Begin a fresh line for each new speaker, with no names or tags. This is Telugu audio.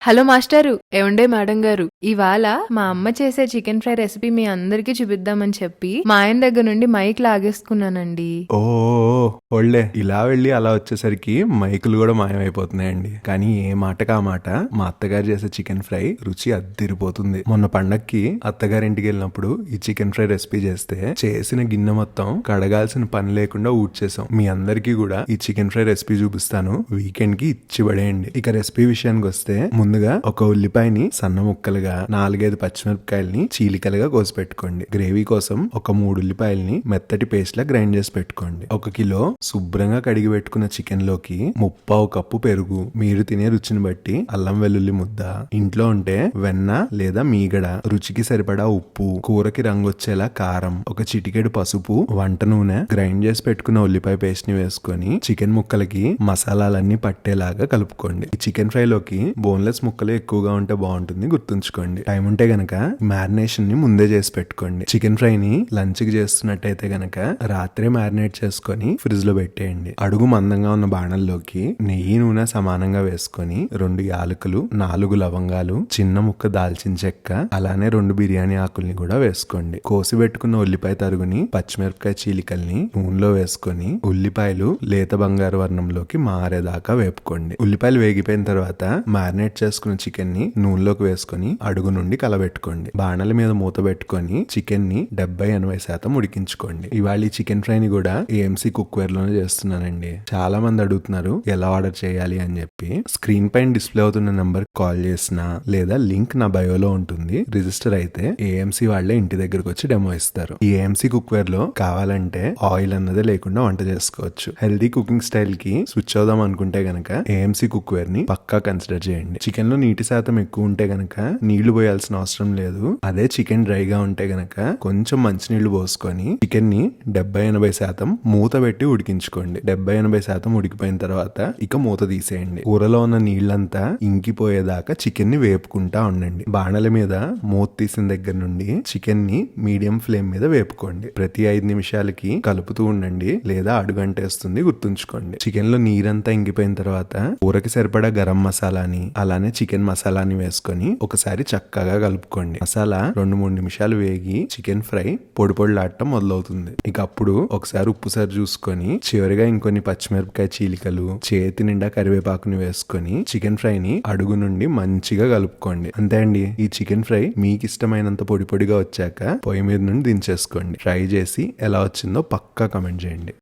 హలో మాస్టారు, ఏవండే మేడం గారు, ఇవాళ మా అమ్మ చేసే చికెన్ ఫ్రై రెసిపీ మీ అందరికీ చూపిద్దామని చెప్పి మా ఆయన దగ్గర నుండి మైక్ లాగేసుకున్నానండి.
ఓ ఒళ్ళే ఇలా వెళ్ళి అలా వచ్చేసరికి మైకులు కూడా మాయమైపోతున్నాయండి. కానీ ఏ మాటకా మాట మా అత్తగారు చేసే చికెన్ ఫ్రై రుచి అద్దిరిపోతుంది. మొన్న పండక్కి అత్తగారింటికి వెళ్ళినప్పుడు ఈ చికెన్ ఫ్రై రెసిపీ చేసిన గిన్నె మొత్తం కడగాల్సిన పని లేకుండా ఊడ్చేసాం. మీ అందరికీ కూడా ఈ చికెన్ ఫ్రై రెసిపీ చూపిస్తాను, వీకెండ్ కి ఇచ్చి పడేయండి. ఇక రెసిపీ విషయానికి వస్తే ముందుగా ఒక ఉల్లిపాయని సన్న ముక్కలుగా, 4-5 పచ్చిమిరపకాయలని చీలికలుగా కోసి పెట్టుకోండి. గ్రేవీ కోసం ఒక 3 ఉల్లిపాయల్ని మెత్తటి పేస్ట్ లా గ్రైండ్ చేసి పెట్టుకోండి. 1 కిలో శుభ్రంగా కడిగి పెట్టుకున్న చికెన్ లోకి 1/2 కప్పు పెరుగు, మీరు తినే రుచిని బట్టి అల్లం వెల్లుల్లి ముద్ద, ఇంట్లో ఉంటే వెన్న లేదా మీగడ, రుచికి సరిపడా ఉప్పు, కూరకి రంగు వచ్చేలా కారం, ఒక చిటికెడు పసుపు, వంట నూనె, గ్రైండ్ చేసి పెట్టుకున్న ఉల్లిపాయ పేస్ట్ ని వేసుకొని చికెన్ ముక్కలకి మసాలాలన్నీ పట్టేలాగా కలుపుకోండి. ఈ చికెన్ ఫ్రై లోకి బోన్లెస్ ముక్కలు ఎక్కువగా ఉంటే బాగుంటుంది, గుర్తుంచుకోండి. టైం ఉంటే గనక మ్యారినేషన్ ని ముందే చేసి పెట్టుకోండి. చికెన్ ఫ్రై ని లంచ్ కి చేస్తున్నట్టయితే గనక రాత్రే మ్యారినేట్ చేసుకొని ఫ్రిడ్జ్ లో పెట్టేయండి. అడుగు మందంగా ఉన్న బాణంలోకి నెయ్యి, నూనె సమానంగా వేసుకొని 2 యాలకులు, 4 లవంగాలు, చిన్న ముక్క దాల్చిన చెక్క, అలానే 2 బిర్యానీ ఆకుల్ని కూడా వేసుకోండి. కోసి పెట్టుకున్న ఉల్లిపాయ తరుగుని, పచ్చిమిరపకాయ చీలికల్ని నూనెలో వేసుకొని ఉల్లిపాయలు లేత బంగారు వర్ణంలోకి మారేదాకా వేపుకోండి. ఉల్లిపాయలు వేగిపోయిన తర్వాత మ్యారినేట్ చేసుకున్న చికెన్ ని నూనెలోకి వేసుకొని అడుగు నుండి కలబెట్టుకోండి. బాణల మీద మూత పెట్టుకొని చికెన్ ని 70-80% ఉడికించుకోండి. ఇవాళ ఈ చికెన్ ఫ్రై ని కూడా ఏఎంసీ కుక్వేర్ లోనే చేస్తున్నానండి. చాలా మంది అడుగుతున్నారు ఎలా ఆర్డర్ చేయాలి అని చెప్పి. స్క్రీన్ పైన డిస్ప్లే అవుతున్న నెంబర్ కాల్ చేసినా లేదా లింక్ నా బయోలో ఉంటుంది, రిజిస్టర్ అయితే ఏఎంసీ వాళ్ళే ఇంటి దగ్గరకు వచ్చి డెమో ఇస్తారు. ఈ ఏఎంసీ కుక్వేర్ లో కావాలంటే ఆయిల్ అన్నదే లేకుండా వంట చేసుకోవచ్చు. హెల్దీ కుకింగ్ స్టైల్ కి స్విచ్ అవుదాం అనుకుంటే గనక ఏఎంసీ కుక్వేర్ ని పక్కా కన్సిడర్ చేయండి. చికెన్ లో నీటి శాతం ఎక్కువ ఉంటే గనక నీళ్లు పోయాల్సిన అవసరం లేదు. అదే చికెన్ డ్రైగా ఉంటే గనక కొంచెం మంచినీళ్లు పోసుకొని చికెన్ ని 70-80% మూత పెట్టి ఉడికించుకోండి. 70-80% ఉడికిపోయిన తర్వాత ఇక మూత తీసేయండి. కూరలో ఉన్న నీళ్లంతా ఇంకిపోయేదాకా చికెన్ ని వేపుకుంటా ఉండండి. బాణల మీద మూత తీసిన దగ్గర నుండి చికెన్ ని మీడియం ఫ్లేమ్ మీద వేపుకోండి. ప్రతి 5 నిమిషాలకి కలుపుతూ ఉండండి, లేదా అడుగంటేస్తుంది, గుర్తుంచుకోండి. చికెన్ లో నీరంతా ఇంకిపోయిన తర్వాత కూరకి సరిపడా గరం మసాలాని, అలానే చికెన్ మసాలాని వేసుకొని ఒకసారి చక్కగా కలుపుకోండి. మసాలా 2-3 నిమిషాలు వేగి చికెన్ ఫ్రై పొడి పొడిలాడటం మొదలవుతుంది. ఇక అప్పుడు ఒకసారి ఉప్పు సరి చూసుకొని చివరిగా ఇంకొన్ని పచ్చిమిరపకాయ చీలికలు, చేతి నిండా కరివేపాకుని వేసుకొని చికెన్ ఫ్రై ని అడుగు నుండి మంచిగా కలుపుకోండి. అంతే అండి, ఈ చికెన్ ఫ్రై మీకు ఇష్టమైనంత పొడి పొడిగా వచ్చాక పొయ్యి మీద నుండి దించేసుకోండి. ట్రై చేసి ఎలా వచ్చిందో పక్కా కమెంట్ చేయండి.